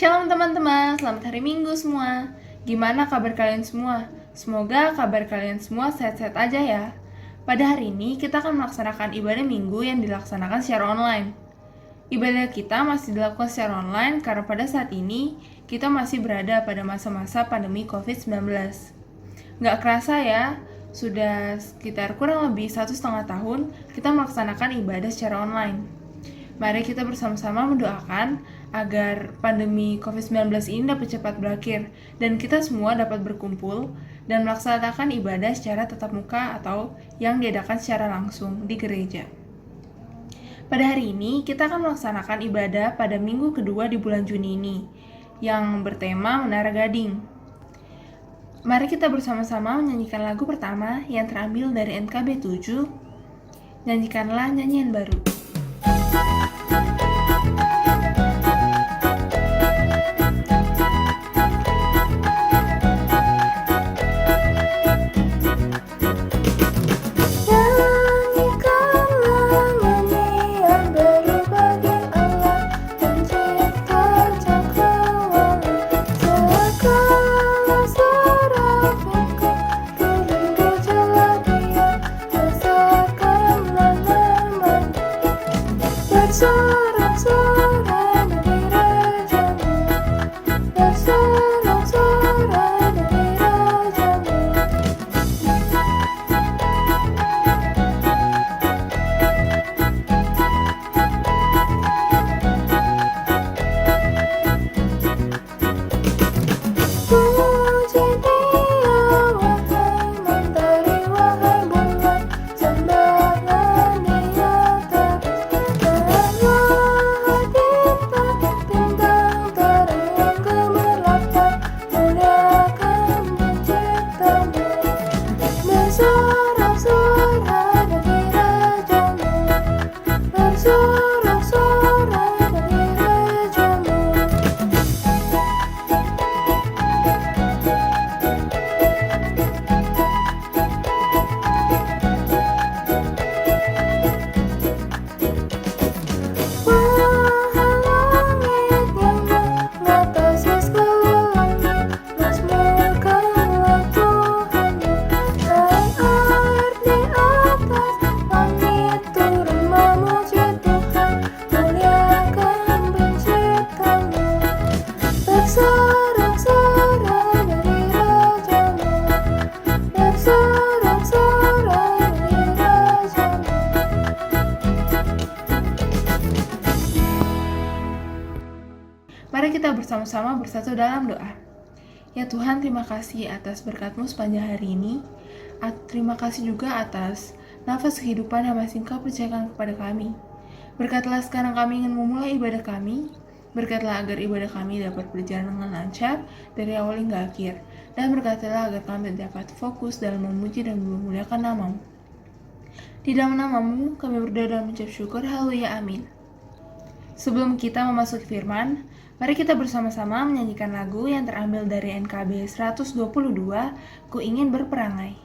Shalom teman-teman, selamat hari Minggu semua. Gimana kabar kalian semua? Semoga kabar kalian semua sehat-sehat aja ya. Pada hari ini kita akan melaksanakan ibadah Minggu yang dilaksanakan secara online. Ibadah kita masih dilakukan secara online karena pada saat ini kita masih berada pada masa-masa pandemi COVID-19. Nggak kerasa ya, sudah sekitar kurang lebih 1,5 tahun kita melaksanakan ibadah secara online. Mari kita bersama-sama mendoakan agar pandemi COVID-19 ini dapat cepat berakhir dan kita semua dapat berkumpul dan melaksanakan ibadah secara tatap muka atau yang diadakan secara langsung di gereja. Pada hari ini kita akan melaksanakan ibadah pada minggu kedua di bulan Juni ini yang bertema Menara Gading. Mari kita bersama-sama menyanyikan lagu pertama yang terambil dari NKB 7, Nyanyikanlah Nyanyian Baru. Mari kita bersama-sama bersatu dalam doa. Ya Tuhan, terima kasih atas berkat-Mu sepanjang hari ini. Terima kasih juga atas nafas kehidupan yang masih Engkau percayakan kepada kami. Berkatlah sekarang kami ingin memulai ibadah kami. Berkatlah agar ibadah kami dapat berjalan dengan lancar dari awal hingga akhir. Dan berkatlah agar kami dapat fokus dalam memuji dan memuliakan nama-Mu. Di dalam nama-Mu kami berdoa dan mengucap syukur. Haleluya, amin. Sebelum kita memasuki firman, mari kita bersama-sama menyanyikan lagu yang terambil dari NKB 122, Ku Ingin Berperangai.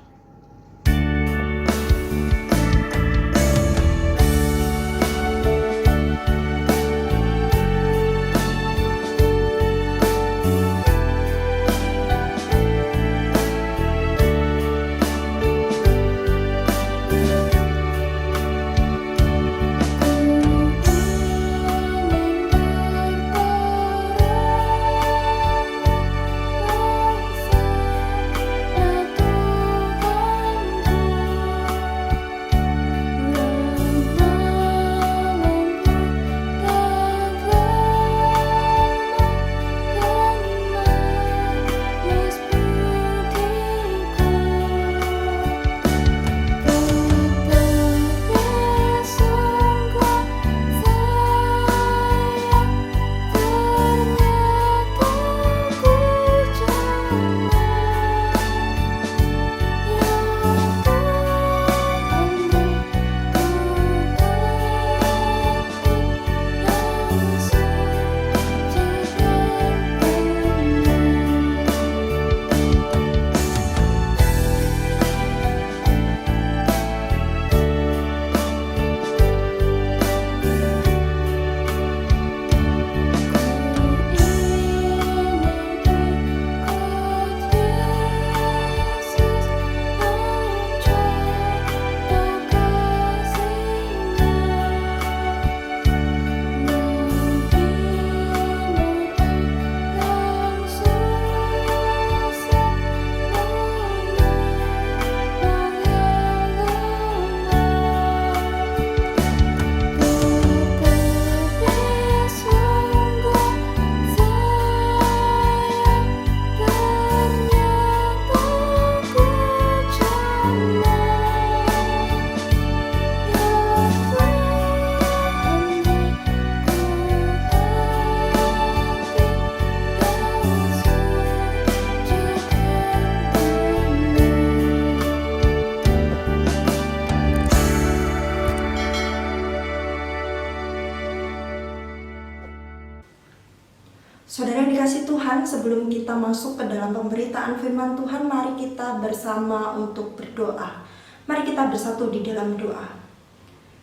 Saudara yang dikasih Tuhan, sebelum kita masuk ke dalam pemberitaan firman Tuhan, mari kita bersama untuk berdoa. Mari kita bersatu di dalam doa.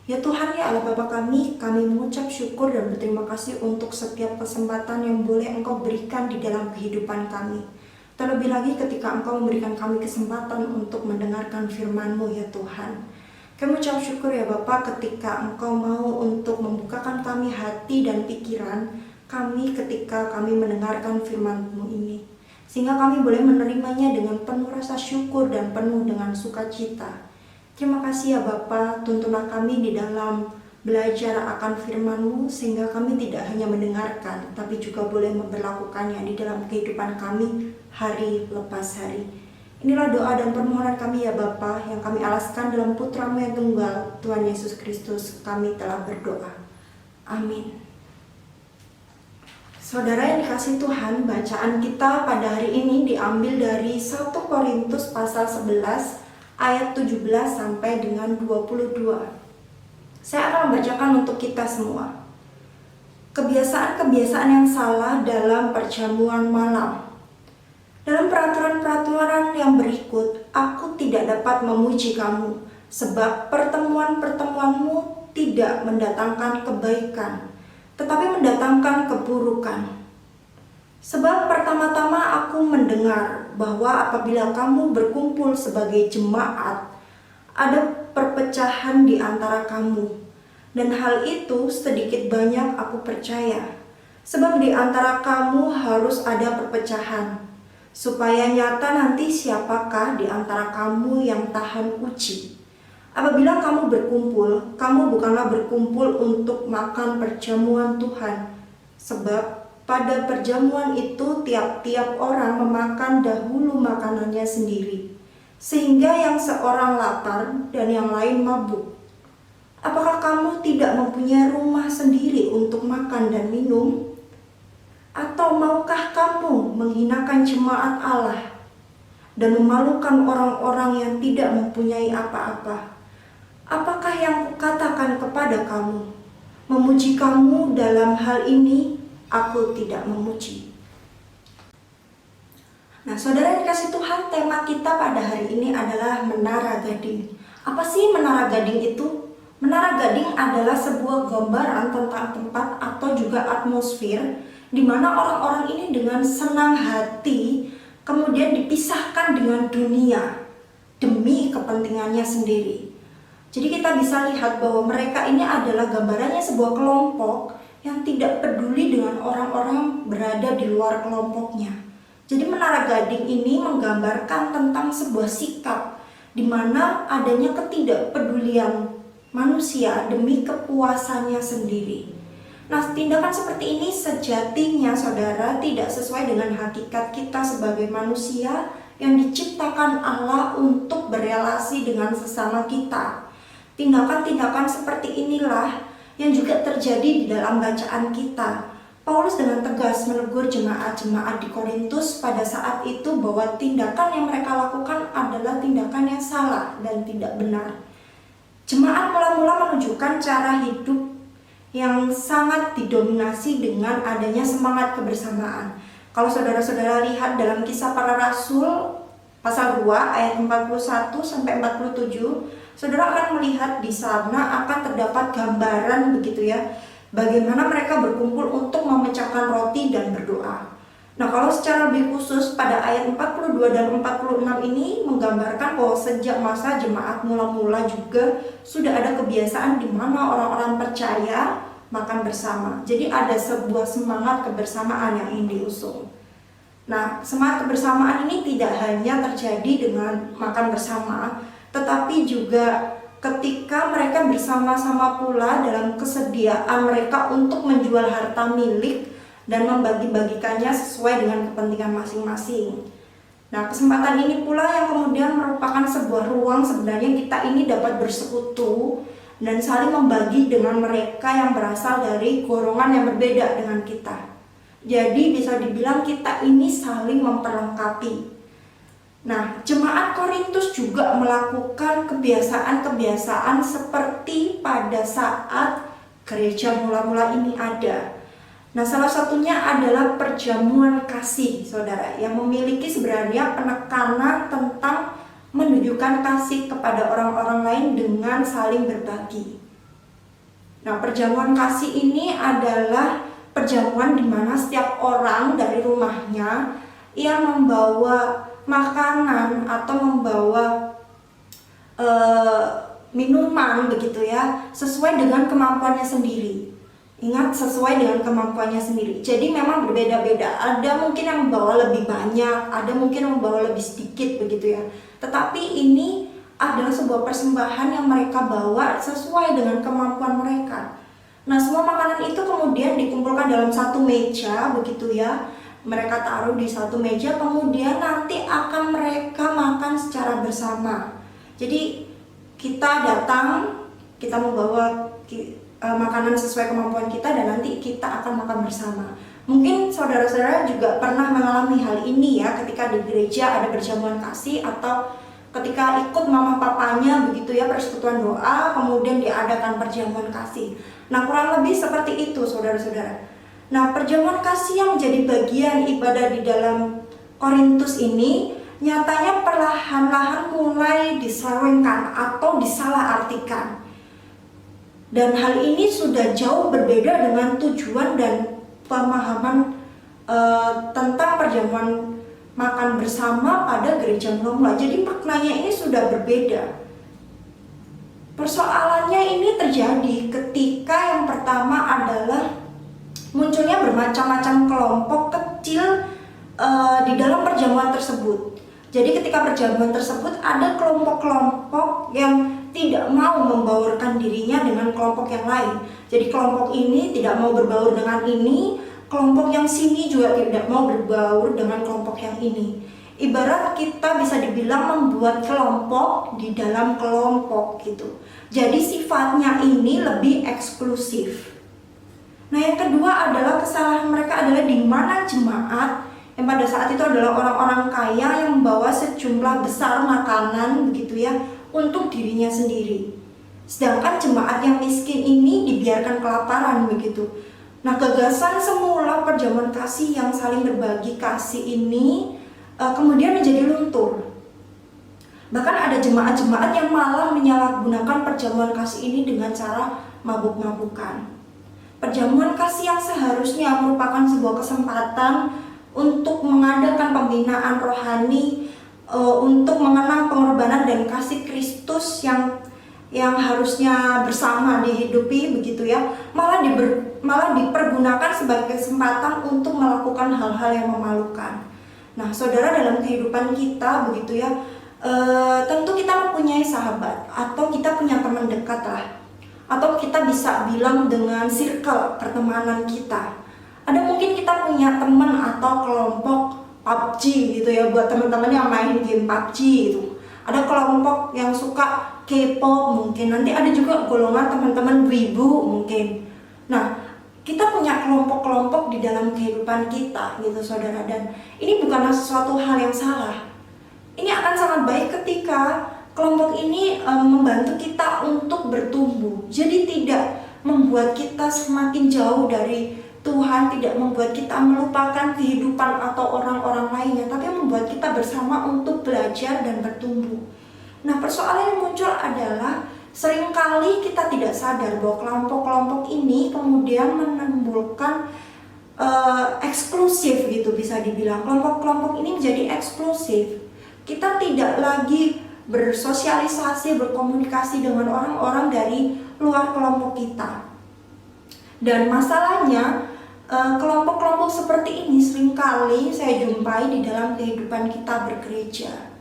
Ya Tuhan, ya Allah Bapa kami mengucap syukur dan berterima kasih untuk setiap kesempatan yang boleh Engkau berikan di dalam kehidupan kami. Terlebih lagi ketika Engkau memberikan kami kesempatan untuk mendengarkan firman-Mu ya Tuhan. Kami ucap syukur ya Bapa ketika Engkau mau untuk membukakan kami hati dan pikiran kami ketika kami mendengarkan firman-Mu ini. Sehingga kami boleh menerimanya dengan penuh rasa syukur dan penuh dengan sukacita. Terima kasih ya Bapa, tuntunlah kami di dalam belajar akan firman-Mu sehingga kami tidak hanya mendengarkan, tapi juga boleh memperlakukannya di dalam kehidupan kami hari lepas hari. Inilah doa dan permohonan kami ya Bapa yang kami alaskan dalam Putra-Mu yang tunggal, Tuhan Yesus Kristus. Kami telah berdoa. Amin. Saudara yang dikasih Tuhan, bacaan kita pada hari ini diambil dari 1 Korintus pasal 11 ayat 17 sampai dengan 22. Saya akan membacakan untuk kita semua. Kebiasaan-kebiasaan yang salah dalam perjamuan malam. Dalam peraturan-peraturan yang berikut, aku tidak dapat memuji kamu, sebab pertemuan-pertemuanmu tidak mendatangkan kebaikan, tetapi mendatangkan keburukan. Sebab pertama-tama aku mendengar bahwa apabila kamu berkumpul sebagai jemaat, ada perpecahan di antara kamu. Dan hal itu sedikit banyak aku percaya. Sebab di antara kamu harus ada perpecahan, supaya nyata nanti siapakah di antara kamu yang tahan uji. Apabila kamu berkumpul, kamu bukanlah berkumpul untuk makan perjamuan Tuhan. Sebab pada perjamuan itu tiap-tiap orang memakan dahulu makanannya sendiri, sehingga yang seorang lapar dan yang lain mabuk. Apakah kamu tidak mempunyai rumah sendiri untuk makan dan minum? Atau maukah kamu menghinakan jemaat Allah dan memalukan orang-orang yang tidak mempunyai apa-apa? Apakah yang kukatakan kepada kamu? Memuji kamu dalam hal ini, aku tidak memuji. Nah, saudara yang dikasih Tuhan, tema kita pada hari ini adalah Menara Gading. Apa sih Menara Gading itu? Menara Gading adalah sebuah gambaran tentang tempat atau juga atmosfer di mana orang-orang ini dengan senang hati kemudian dipisahkan dengan dunia demi kepentingannya sendiri. Jadi kita bisa lihat bahwa mereka ini adalah gambarannya sebuah kelompok yang tidak peduli dengan orang-orang berada di luar kelompoknya. Jadi Menara Gading ini menggambarkan tentang sebuah sikap di mana adanya ketidakpedulian manusia demi kepuasannya sendiri. Nah, tindakan seperti ini sejatinya saudara tidak sesuai dengan hakikat kita sebagai manusia yang diciptakan Allah untuk berelasi dengan sesama kita. Tindakan-tindakan seperti inilah yang juga terjadi di dalam bacaan kita. Paulus dengan tegas menegur jemaat-jemaat di Korintus pada saat itu bahwa tindakan yang mereka lakukan adalah tindakan yang salah dan tidak benar. Jemaat mula-mula menunjukkan cara hidup yang sangat didominasi dengan adanya semangat kebersamaan. Kalau saudara-saudara lihat dalam Kisah Para Rasul pasal 2 ayat 41 sampai 47, saudara akan melihat di sana akan terdapat gambaran begitu ya, bagaimana mereka berkumpul untuk memecahkan roti dan berdoa. Nah, kalau secara lebih khusus pada ayat 42 dan 46 ini menggambarkan bahwa sejak masa jemaat mula-mula juga sudah ada kebiasaan di mana orang-orang percaya makan bersama. Jadi ada sebuah semangat kebersamaan yang ingin diusung. Nah, semangat kebersamaan ini tidak hanya terjadi dengan makan bersama, tetapi juga ketika mereka bersama-sama pula dalam kesediaan mereka untuk menjual harta milik dan membagi-bagikannya sesuai dengan kepentingan masing-masing. Nah, kesempatan ini pula yang kemudian merupakan sebuah ruang sebenarnya kita ini dapat bersekutu dan saling membagi dengan mereka yang berasal dari golongan yang berbeda dengan kita. Jadi bisa dibilang kita ini saling memperlengkapi. Nah, jemaat Korintus juga melakukan kebiasaan-kebiasaan seperti pada saat gereja mula-mula ini ada. Nah, salah satunya adalah perjamuan kasih, saudara, yang memiliki sebenarnya penekanan tentang menunjukkan kasih kepada orang-orang lain dengan saling berbagi. Nah, perjamuan kasih ini adalah perjamuan di mana setiap orang dari rumahnya ia membawa makanan atau membawa minuman begitu ya, sesuai dengan kemampuannya sendiri. Ingat, sesuai dengan kemampuannya sendiri. Jadi memang berbeda-beda. Ada mungkin yang membawa lebih banyak, ada mungkin yang membawa lebih sedikit begitu ya. Tetapi ini adalah sebuah persembahan yang mereka bawa sesuai dengan kemampuan mereka. Nah, semua makanan itu kemudian dikumpulkan dalam satu meja begitu ya. Mereka taruh di satu meja, kemudian nanti akan mereka makan secara bersama. Jadi kita datang, kita membawa makanan sesuai kemampuan kita, dan nanti kita akan makan bersama. Mungkin saudara-saudara juga pernah mengalami hal ini ya, ketika di gereja ada perjamuan kasih, atau ketika ikut mama papanya begitu ya, persekutuan doa, kemudian diadakan perjamuan kasih. Nah, kurang lebih seperti itu saudara-saudara. Nah, perjamuan kasih yang menjadi bagian ibadah di dalam Korintus ini nyatanya perlahan-lahan mulai diselewengkan atau disalahartikan. Dan hal ini sudah jauh berbeda dengan tujuan dan pemahaman tentang perjamuan makan bersama pada gereja mula-mula. Jadi maknanya ini sudah berbeda. Persoalannya ini terjadi ketika yang pertama adalah munculnya bermacam-macam kelompok kecil di dalam perjamuan tersebut. Jadi ketika perjamuan tersebut ada kelompok-kelompok yang tidak mau membaurkan dirinya dengan kelompok yang lain. Jadi kelompok ini tidak mau berbaur dengan ini, kelompok yang sini juga tidak mau berbaur dengan kelompok yang ini. Ibarat kita bisa dibilang membuat kelompok di dalam kelompok gitu. Jadi sifatnya ini lebih eksklusif. Nah, yang kedua adalah kesalahan mereka adalah di mana jemaat yang pada saat itu adalah orang-orang kaya yang membawa sejumlah besar makanan begitu ya, untuk dirinya sendiri. Sedangkan jemaat yang miskin ini dibiarkan kelaparan begitu. Nah, gagasan semula perjamuan kasih yang saling berbagi kasih ini kemudian menjadi luntur. Bahkan ada jemaat-jemaat yang malah menyalahgunakan perjamuan kasih ini dengan cara mabuk-mabukan. Perjamuan kasih yang seharusnya merupakan sebuah kesempatan untuk mengadakan pembinaan rohani, untuk mengenang pengorbanan dan kasih Kristus yang harusnya bersama dihidupi begitu ya, malah dipergunakan sebagai kesempatan untuk melakukan hal-hal yang memalukan. Nah, saudara, dalam kehidupan kita begitu ya, tentu kita mempunyai sahabat atau kita punya teman dekat lah, atau kita bisa bilang dengan circle pertemanan kita. Ada mungkin kita punya teman atau kelompok PUBG gitu ya, buat teman-teman yang main game PUBG gitu. Ada kelompok yang suka K-pop mungkin, nanti ada juga golongan teman-teman wibu mungkin. Nah, kita punya kelompok-kelompok di dalam kehidupan kita gitu saudara, dan ini bukanlah sesuatu hal yang salah. Ini akan sangat baik ketika kelompok ini membantu kita untuk bertumbuh. Jadi tidak membuat kita semakin jauh dari Tuhan, tidak membuat kita melupakan kehidupan atau orang-orang lainnya, tapi membuat kita bersama untuk belajar dan bertumbuh. Nah, persoalan yang muncul adalah seringkali kita tidak sadar bahwa kelompok-kelompok ini kemudian menimbulkan eksklusif gitu, bisa dibilang. Kelompok-kelompok ini menjadi eksklusif. Kita tidak lagi bersosialisasi, berkomunikasi dengan orang-orang dari luar kelompok kita. Dan masalahnya, kelompok-kelompok seperti ini seringkali saya jumpai di dalam kehidupan kita bergereja.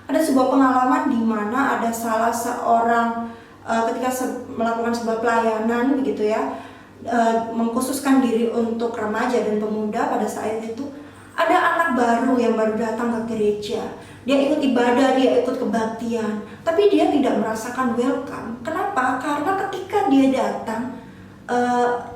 Ada sebuah pengalaman di mana ada salah seorang ketika melakukan sebuah pelayanan begitu ya, mengkhususkan diri untuk remaja dan pemuda. Pada saat itu ada anak baru yang baru datang ke gereja. Dia ikut ibadah, dia ikut kebaktian, tapi dia tidak merasakan welcome. Kenapa? Karena ketika dia datang,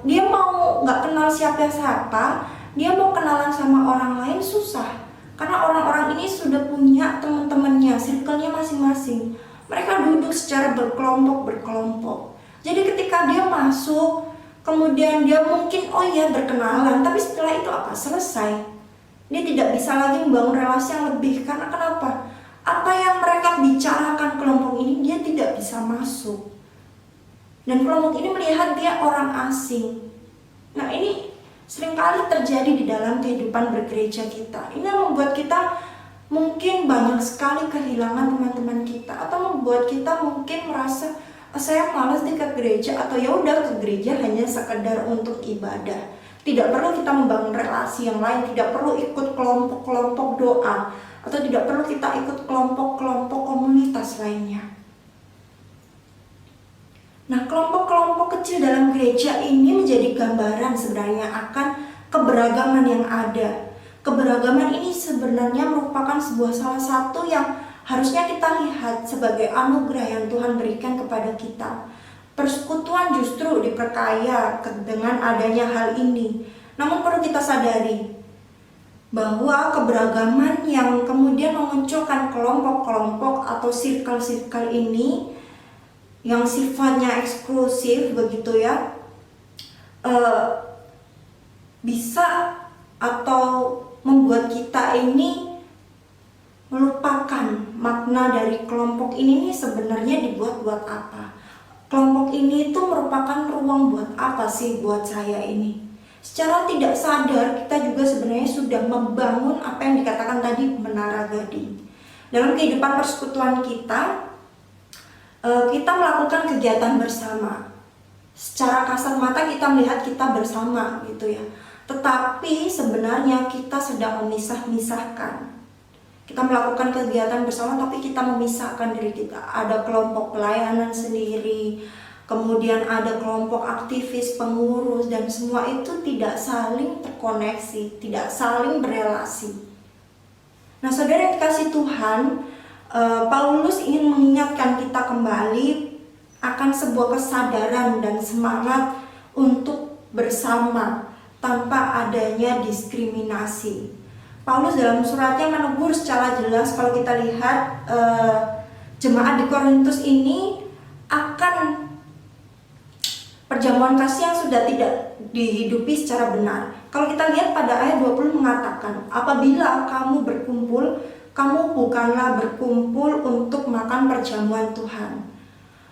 dia mau nggak kenal siapa-siapa, dia mau kenalan sama orang lain susah. Karena orang-orang ini sudah punya teman-temannya, circle-nya masing-masing. Mereka duduk secara berkelompok-berkelompok. Jadi ketika dia masuk, kemudian dia mungkin oh ya berkenalan, tapi setelah itu apa? Selesai. Dia tidak bisa lagi membangun relasi yang lebih. Karena kenapa? Apa yang mereka bicarakan kelompok ini dia tidak bisa masuk. Dan kelompok ini melihat dia orang asing. Nah, ini seringkali terjadi di dalam kehidupan bergereja kita. Ini yang membuat kita mungkin banyak sekali kehilangan teman-teman kita, atau membuat kita mungkin merasa saya malas deh ke gereja, atau ya udah ke gereja hanya sekedar untuk ibadah. Tidak perlu kita membangun relasi yang lain, tidak perlu ikut kelompok-kelompok doa, atau tidak perlu kita ikut kelompok-kelompok komunitas lainnya. Nah, kelompok-kelompok kecil dalam gereja ini menjadi gambaran sebenarnya akan keberagaman yang ada. Keberagaman ini sebenarnya merupakan salah satu yang harusnya kita lihat sebagai anugerah yang Tuhan berikan kepada kita. Persekutuan justru diperkaya dengan adanya hal ini. Namun perlu kita sadari bahwa keberagaman yang kemudian memunculkan kelompok-kelompok atau circle-circle ini yang sifatnya eksklusif begitu ya, bisa atau membuat kita ini melupakan makna dari kelompok ini nih sebenarnya dibuat buat apa. Kelompok ini itu merupakan ruang buat apa sih buat saya ini. Secara tidak sadar kita juga sebenarnya sudah membangun apa yang dikatakan tadi menara gading. Dalam kehidupan persekutuan kita melakukan kegiatan bersama. Secara kasat mata kita melihat kita bersama gitu ya. Tetapi sebenarnya kita sedang memisah-misahkan. Kita melakukan kegiatan bersama tapi kita memisahkan diri kita. Ada kelompok pelayanan sendiri, kemudian ada kelompok aktivis, pengurus, dan semua itu tidak saling terkoneksi, tidak saling berelasi. Nah, saudara yang dikasih Tuhan, Paulus ingin mengingatkan kita kembali akan sebuah kesadaran dan semangat untuk bersama tanpa adanya diskriminasi. Paulus dalam suratnya menegur secara jelas kalau kita lihat jemaat di Korintus ini akan perjamuan kasih yang sudah tidak dihidupi secara benar. Kalau kita lihat pada ayat 20 mengatakan, apabila kamu berkumpul, kamu bukanlah berkumpul untuk makan perjamuan Tuhan.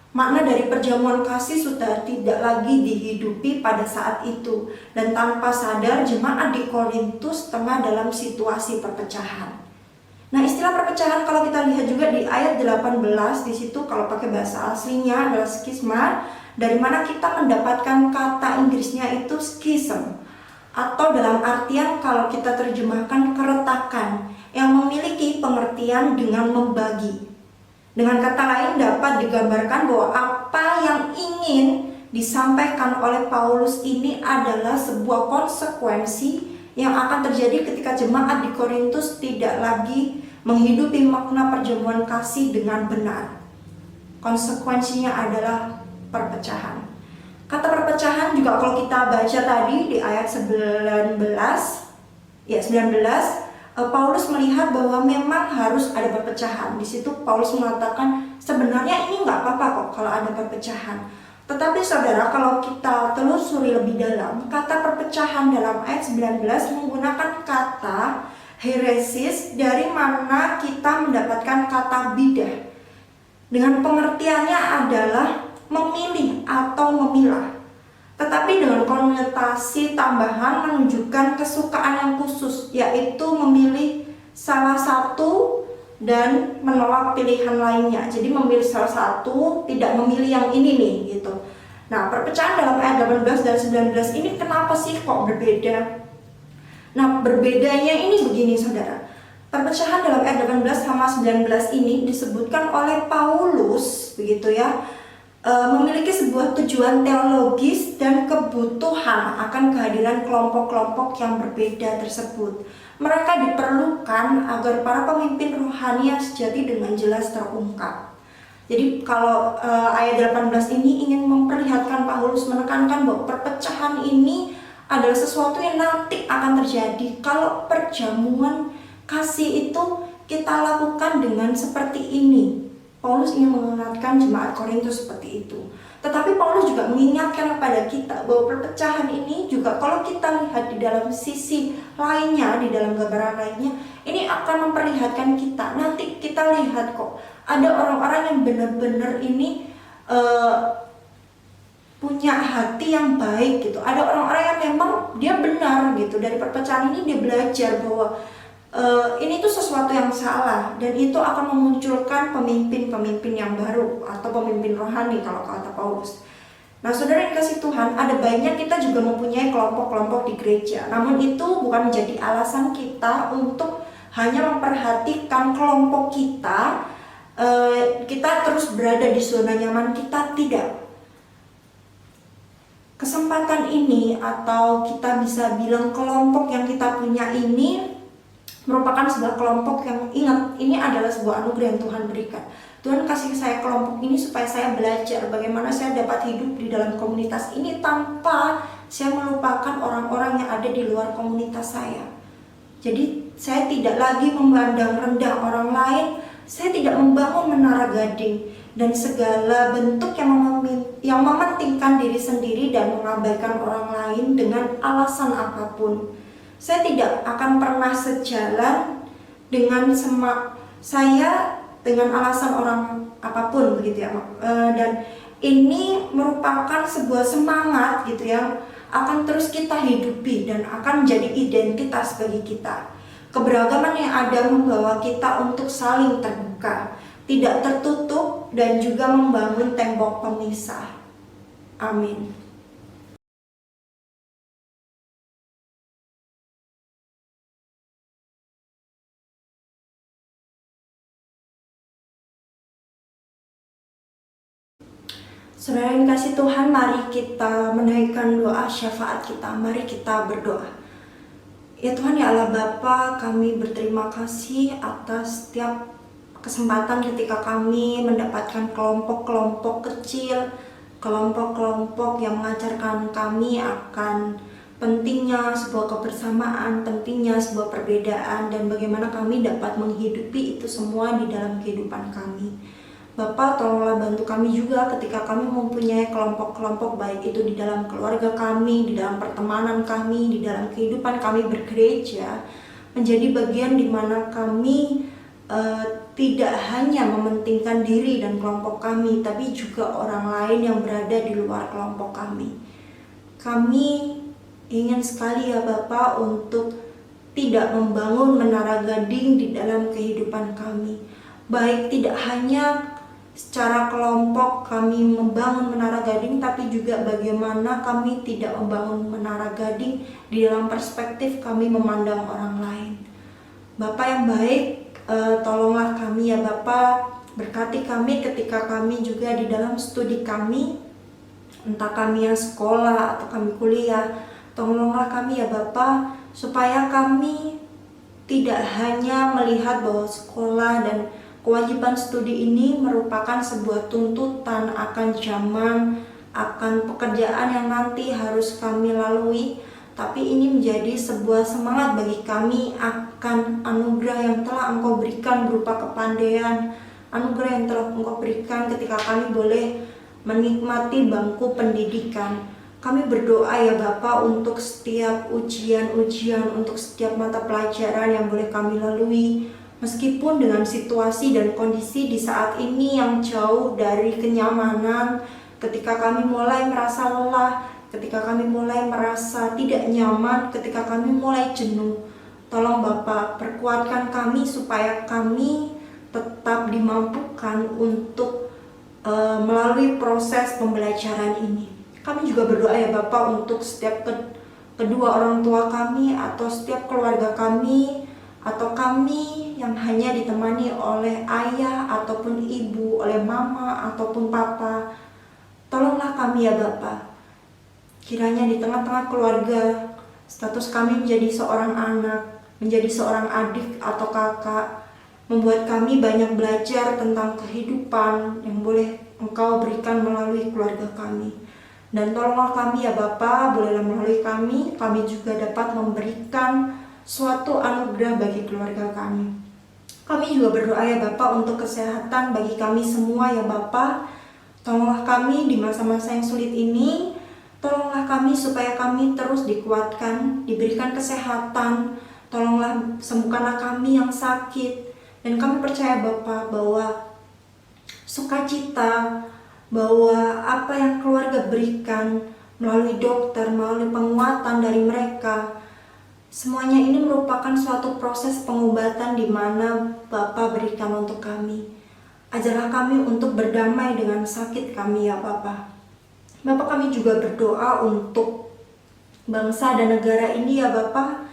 Makna dari perjamuan kasih sudah tidak lagi dihidupi pada saat itu, dan tanpa sadar jemaat di Korintus tengah dalam situasi perpecahan. Nah, istilah perpecahan kalau kita lihat juga di ayat 18 di situ kalau pakai bahasa aslinya adalah skisma, dari mana kita mendapatkan kata Inggrisnya itu schism, atau dalam artian kalau kita terjemahkan keretakan yang memiliki pengertian dengan membagi. Dengan kata lain dapat digambarkan bahwa apa yang ingin disampaikan oleh Paulus ini adalah sebuah konsekuensi yang akan terjadi ketika jemaat di Korintus tidak lagi menghidupi makna perjamuan kasih dengan benar. Konsekuensinya adalah perpecahan. Kata perpecahan juga kalau kita baca tadi di ayat 19, Paulus melihat bahwa memang harus ada perpecahan. Di situ Paulus mengatakan sebenarnya ini nggak apa-apa kok kalau ada perpecahan. Tetapi saudara, kalau kita telusuri lebih dalam, kata perpecahan dalam ayat 19 menggunakan kata heresis, dari mana kita mendapatkan kata bidah. Dengan pengertiannya adalah memilih atau memilah. Tetapi dengan konotasi tambahan menunjukkan kesukaan yang khusus, yaitu memilih salah satu dan menolak pilihan lainnya. Jadi memilih salah satu, tidak memilih yang ini nih gitu. Nah, perpecahan dalam ayat 18 dan 19 ini kenapa sih kok berbeda? Nah, berbedanya ini begini saudara. Perpecahan dalam ayat 18 sama 19 ini disebutkan oleh Paulus begitu ya, memiliki sebuah tujuan teologis dan kebutuhan akan kehadiran kelompok-kelompok yang berbeda tersebut. Mereka diperlukan agar para pemimpin rohani yang sejati dengan jelas terungkap. Jadi kalau ayat 18 ini ingin memperlihatkan Paulus menekankan bahwa perpecahan ini adalah sesuatu yang nanti akan terjadi kalau perjamuan kasih itu kita lakukan dengan seperti ini. Paulus ingin mengingatkan jemaat Korintus seperti itu. Tetapi Paulus juga mengingatkan kepada kita bahwa perpecahan ini juga kalau kita lihat di dalam sisi lainnya, di dalam gambaran lainnya, ini akan memperlihatkan kita. Nanti kita lihat kok, ada orang-orang yang benar-benar ini punya hati yang baik gitu. Ada orang-orang yang memang dia benar gitu. Dari perpecahan ini dia belajar bahwa ini tuh sesuatu yang salah, dan itu akan memunculkan pemimpin-pemimpin yang baru atau pemimpin rohani kalau kata Paulus. Nah, saudara yang kasih Tuhan, ada baiknya kita juga mempunyai kelompok-kelompok di gereja. Namun itu bukan menjadi alasan kita untuk hanya memperhatikan kelompok kita. Kita terus berada di zona nyaman kita, tidak. Kesempatan ini, atau kita bisa bilang kelompok yang kita punya ini, merupakan sebuah kelompok yang, ingat, ini adalah sebuah anugerah yang Tuhan berikan. Tuhan kasih saya kelompok ini supaya saya belajar bagaimana saya dapat hidup di dalam komunitas ini tanpa saya melupakan orang-orang yang ada di luar komunitas saya. Jadi saya tidak lagi memandang rendah orang lain, saya tidak membangun menara gading dan segala bentuk yang mementingkan diri sendiri dan mengabaikan orang lain dengan alasan apapun. Saya tidak akan pernah sejalan dengan saya dengan alasan orang apapun begitu ya. Dan ini merupakan sebuah semangat gitu yang akan terus kita hidupi dan akan menjadi identitas bagi kita. Keberagaman yang ada membawa kita untuk saling terbuka, tidak tertutup, dan juga membangun tembok pemisah. Amin. Saudara yang kasih Tuhan, mari kita menaikkan doa syafaat kita. Mari kita berdoa. Ya Tuhan, ya Allah Bapa, kami berterima kasih atas setiap kesempatan ketika kami mendapatkan kelompok-kelompok kecil, kelompok-kelompok yang mengajarkan kami akan pentingnya sebuah kebersamaan, pentingnya sebuah perbedaan, dan bagaimana kami dapat menghidupi itu semua di dalam kehidupan kami. Bapak, tolonglah bantu kami juga ketika kami mempunyai kelompok-kelompok, baik itu di dalam keluarga kami, di dalam pertemanan kami, di dalam kehidupan kami bergereja, menjadi bagian di mana kami tidak hanya mementingkan diri dan kelompok kami, tapi juga orang lain yang berada di luar kelompok kami. Kami ingin sekali ya Bapak untuk tidak membangun menara gading di dalam kehidupan kami. Baik tidak hanya secara kelompok kami membangun menara gading, tapi juga bagaimana kami tidak membangun menara gading di dalam perspektif kami memandang orang lain. Bapak yang baik, tolonglah kami ya Bapak, berkati kami ketika kami juga di dalam studi kami, entah kami yang sekolah atau kami kuliah. Tolonglah kami ya Bapak, supaya kami tidak hanya melihat bahwa sekolah dan kewajiban studi ini merupakan sebuah tuntutan akan zaman, akan pekerjaan yang nanti harus kami lalui, tapi ini menjadi sebuah semangat bagi kami akan anugerah yang telah Engkau berikan berupa kepandaian, anugerah yang telah Engkau berikan ketika kami boleh menikmati bangku pendidikan. Kami berdoa ya Bapak untuk setiap ujian-ujian, untuk setiap mata pelajaran yang boleh kami lalui, meskipun dengan situasi dan kondisi di saat ini yang jauh dari kenyamanan, ketika kami mulai merasa lelah, ketika kami mulai merasa tidak nyaman, ketika kami mulai jenuh. Tolong Bapak, perkuatkan kami supaya kami tetap dimampukan untuk melalui proses pembelajaran ini. Kami juga berdoa ya Bapak untuk setiap kedua orang tua kami, atau setiap keluarga kami, atau kami yang hanya ditemani oleh ayah ataupun ibu, oleh mama ataupun papa. Tolonglah kami ya Bapak. Kiranya di tengah-tengah keluarga, status kami menjadi seorang anak, menjadi seorang adik atau kakak, membuat kami banyak belajar tentang kehidupan yang boleh Engkau berikan melalui keluarga kami. Dan tolonglah kami ya Bapa, bolehlah melalui kami juga dapat memberikan suatu anugerah bagi keluarga kami. Kami juga berdoa ya Bapa untuk kesehatan bagi kami semua ya Bapa. Tolonglah kami di masa-masa yang sulit ini. Tolonglah kami supaya kami terus dikuatkan, diberikan kesehatan. Tolonglah sembuhkanlah kami yang sakit. Dan kami percaya Bapa bahwa sukacita, bahwa apa yang keluarga berikan melalui dokter, melalui penguatan dari mereka, semuanya ini merupakan suatu proses pengobatan di mana Bapa berikan untuk kami. Ajarlah kami untuk berdamai dengan sakit kami ya Bapa. Bapa, kami juga berdoa untuk bangsa dan negara ini ya Bapa.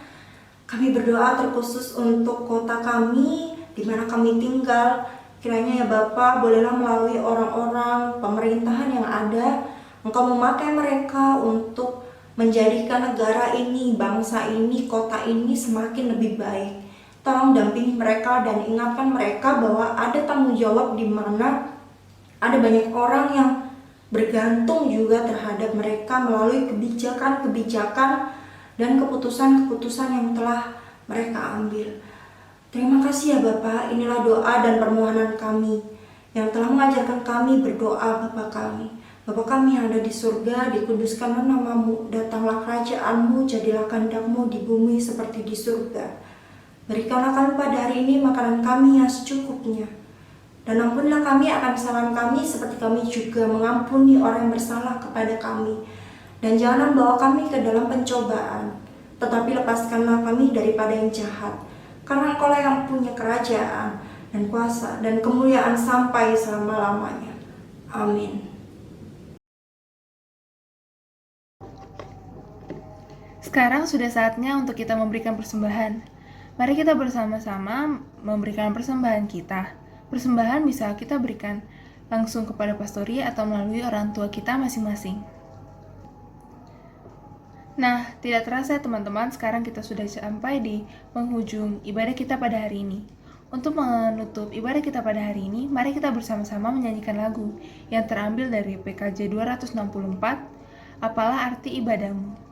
Kami berdoa terkhusus untuk kota kami di mana kami tinggal. Kiranya ya Bapa, bolehlah melalui orang-orang pemerintahan yang ada, Engkau memakai mereka untuk menjadikan negara ini, bangsa ini, kota ini semakin lebih baik. Tolong dampingi mereka dan ingatkan mereka bahwa ada tanggung jawab di mana ada banyak orang yang bergantung juga terhadap mereka melalui kebijakan-kebijakan dan keputusan-keputusan yang telah mereka ambil. Terima kasih ya Bapa, inilah doa dan permohonan kami yang telah mengajarkan kami berdoa Bapa kami. Bapa kami yang ada di surga, dikuduskanlah namamu, datanglah kerajaanmu, jadilah kehendak-mu di bumi seperti di surga. Berikanlah kami pada hari ini makanan kami yang secukupnya. Dan ampunilah kami akan kesalahan kami seperti kami juga mengampuni orang yang bersalah kepada kami. Dan jangan membawa kami ke dalam pencobaan, tetapi lepaskanlah kami daripada yang jahat. Karena Engkau lah yang punya kerajaan dan kuasa dan kemuliaan sampai selama-lamanya. Amin. Sekarang sudah saatnya untuk kita memberikan persembahan. Mari kita bersama-sama memberikan persembahan kita. Persembahan bisa kita berikan langsung kepada pastori atau melalui orang tua kita masing-masing. Nah, tidak terasa ya teman-teman, sekarang kita sudah sampai di penghujung ibadah kita pada hari ini. Untuk menutup ibadah kita pada hari ini, mari kita bersama-sama menyanyikan lagu yang terambil dari PKJ 264, Apalah Arti Ibadahmu.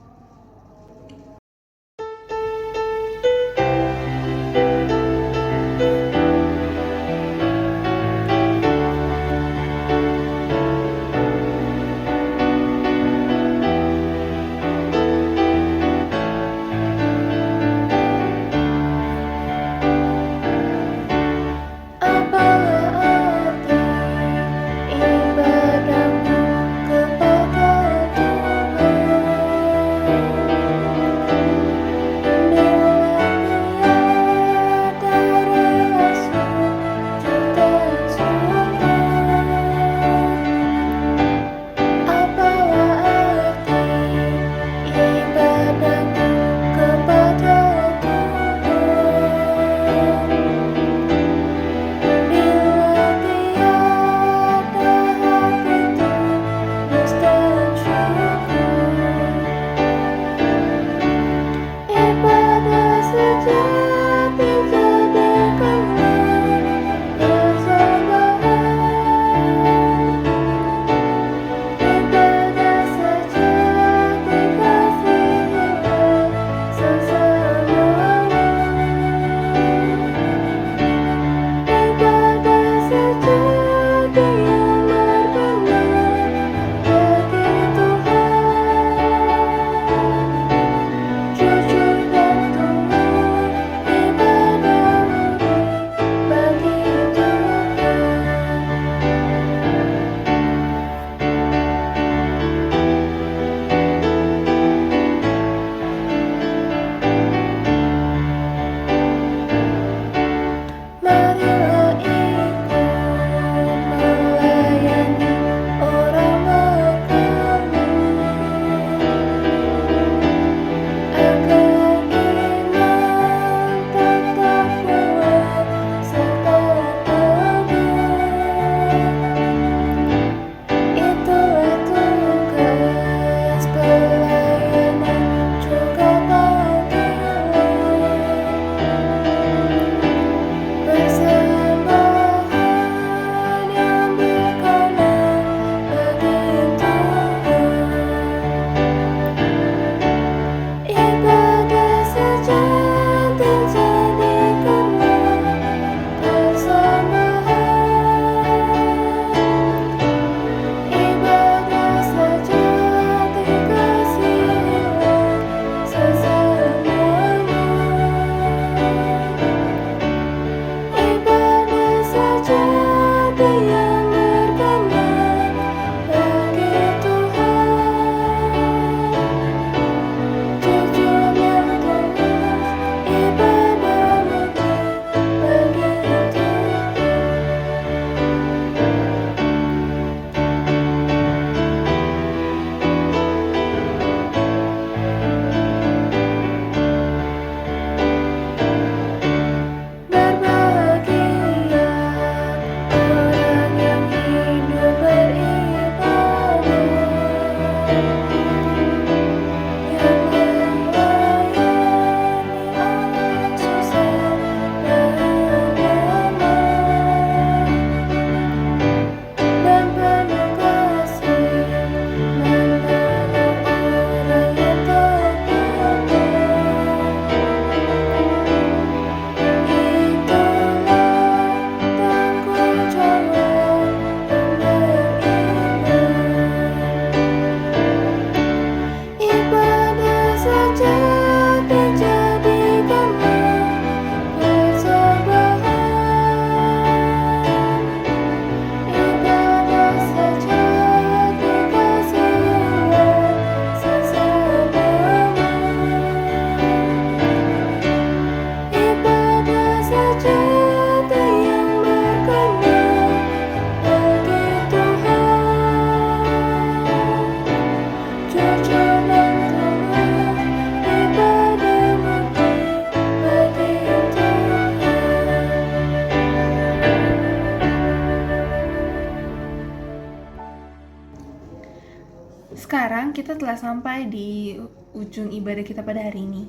kita telah sampai di ujung ibadah kita pada hari ini.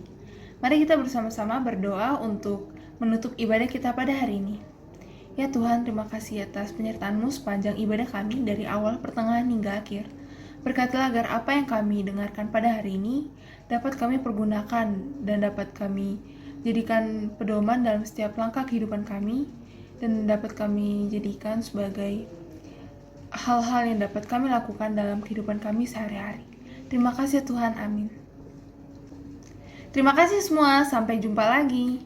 Mari kita bersama-sama berdoa untuk menutup ibadah kita pada hari ini. Ya Tuhan, terima kasih atas penyertaan-Mu sepanjang ibadah kami dari awal, pertengahan, hingga akhir. Berkatilah agar apa yang kami dengarkan pada hari ini dapat kami pergunakan dan dapat kami jadikan pedoman dalam setiap langkah kehidupan kami dan dapat kami jadikan sebagai hal-hal yang dapat kami lakukan dalam kehidupan kami sehari-hari. Terima kasih Tuhan, amin. Terima kasih semua, sampai jumpa lagi.